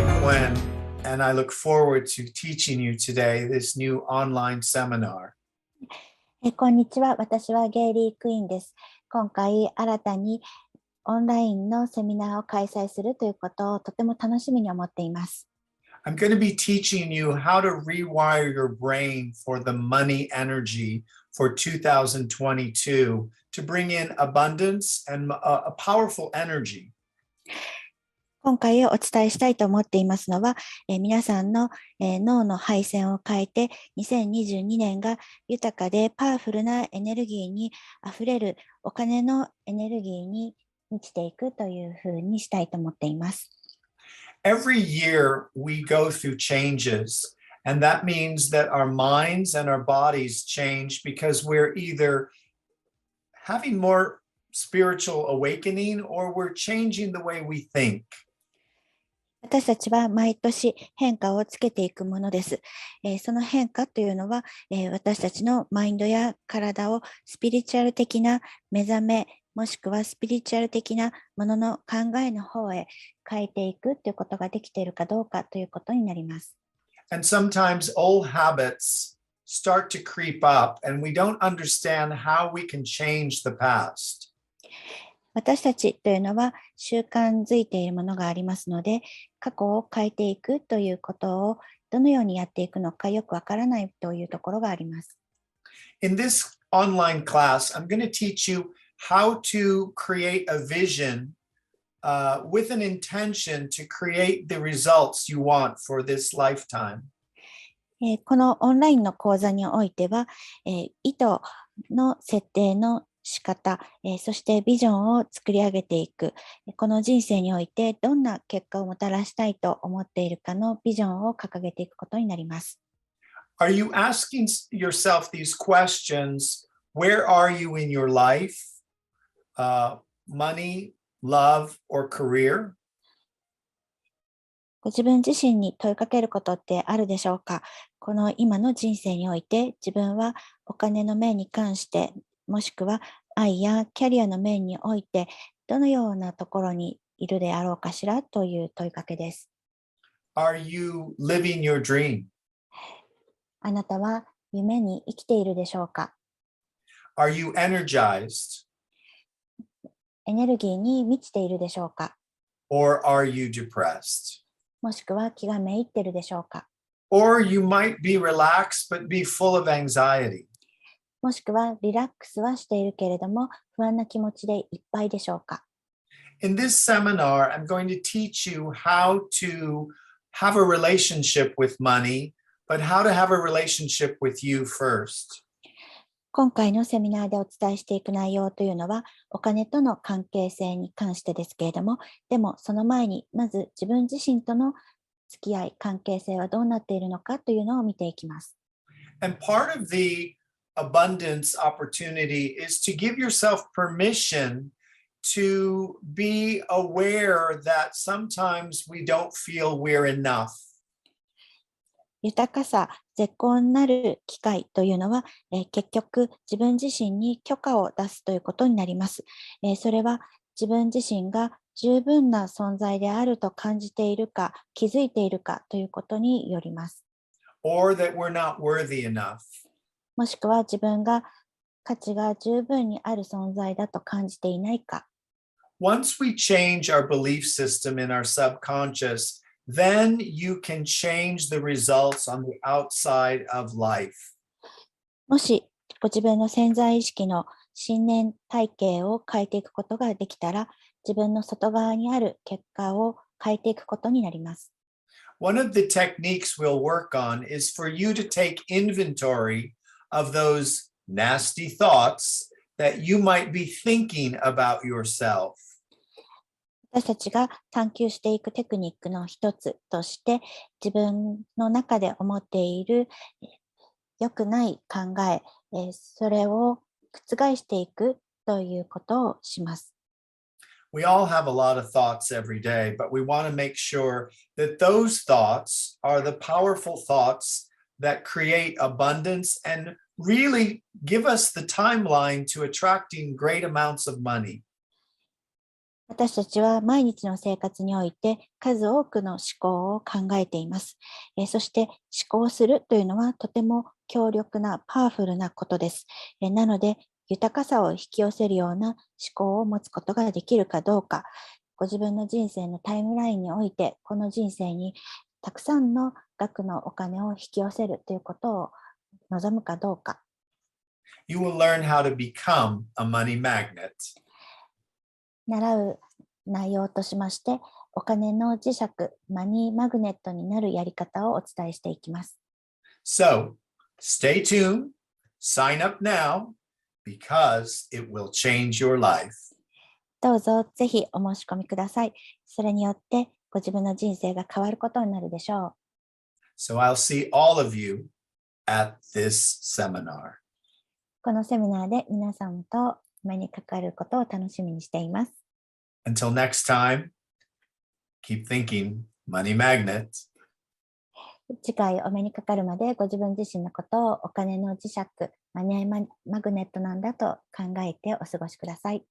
Quinn, and I look forward to teaching you today this new online seminar. こんにちは。私はゲイリー・クインです。今回新たにオンラインのセミナーを開催するということをとても楽しみに思っています。I'm going to be teaching you how to rewire your brain for the money energy for 2022 to bring in abundance and a powerful energy. 今回お伝えしたいと思っていますのは、皆さんの、脳の配線を変えて2022年が豊かでパワフルなエネルギーにあふれるお金のエネルギーに満ちていくというふうにしたいと思っています。Every year we go through changes, and that means that our minds and our bodies change because we're either having more spiritual awakening or we're changing the way we think. 私たちは毎年変化をつけていくものです。その変化というのは、私たちのマインドや体をスピリチュアル的な目覚め、もしくはスピリチュアル的なものの考えの方へ変えていくということができているかどうかということになります。And sometimes old habits start to creep up, and we don't understand how we can change the past. 私たちというのは習慣づいているものがありますので、過去を変えていくということをどのようにやっていくのかよくわからないというところがあります。In this online class, I'm going to teach you how to create a vision with an intention to create the results you want for this lifetime. このオンラインの講座においては、意図の設定の仕方、そしてビジョンを作り上げていく、この人生においてどんな結果をもたらしたいと思っているかのビジョンを掲げていくことになります。Are you asking yourself these questions? Where are you in your life? Money, love, or career? ご自分自身に問いかけることってあるでしょうか？この今の人生において自分はお金の面に関して、もしくは愛やキャリアの面においてどのようなところにいるであろうかしらという問いかけです。Are you living your dream? あなたは夢に生きているでしょうか？ Are you energized? エネルギーに満ちているでしょうか？ Or are you depressed? もしくは気がめいっているでしょうか？ Or you might be relaxed but be full of anxiety. もしくはリラックスはしているけれども不安な気持ちでいっぱいでしょうか？ In this seminar, I'm going to teach you how to have a relationship with money, but how to have a relationship with you first. 今回のセミナーでお伝えしていく内容というのはお金との関係性に関してですけれども、でもその前にまず自分自身との付き合い、関係性はどうなっているのかというのを見ていきます。And part of the abundance opportunity is to give yourself permission to be aware that sometimes we don't feel we're enough. 豊かさ、絶好なる機会というのは、結局自分自身に許可を出すということになります。それは自分自身が十分な存在であると感じているか、気づいているかということによります。Or that we're not worthy enough. もしくは自分が価値が十分にある存在だと感じていないか。Once we change our belief system in our subconscious, then you can change the results on the outside of life. もしご自分の潜在意識の信念体系を変えていくことができたら、自分の外側にある結果を変えていくことになります。One of the techniques we'll work on is for you to take inventory of those nasty thoughts that you might be thinking about yourself. 私たちが探求していくテクニックの一つとして、自分の中で思っている良くない考え、それを覆していくということをします。We all have a lot of thoughts every day, but we want to make sure that those thoughts are the powerful thoughts that create abundance and really give us the timeline to attracting great amounts of money. 私たちは毎日の生活において数多くの思考を考えています。そして思考するというのはとても強力なパワフルなことです。なので豊かさを引き寄せるような思考を持つことができるかどうか、ご自分の人生のタイムラインにおいてこの人生にたくさんの額のお金を引き寄せるということを望むかどうか。You will learn how to become a money magnet. 習う内容としまして、お金の磁石、マニーマグネットになるやり方をお伝えしていきます。So, stay tuned, sign up now, because it will change your life. どうぞぜひお申し込みください。それによってご自分の人生が変わることになるでしょう。So I'll see all of you at this seminar. このセミナーで皆さんとお目にかかることを楽しみにしています。Until next time, keep thinking money magnet. 次回お目にかかるまでご自分自身のことをお金の磁石、マネーマグネットなんだと考えてお過ごしください。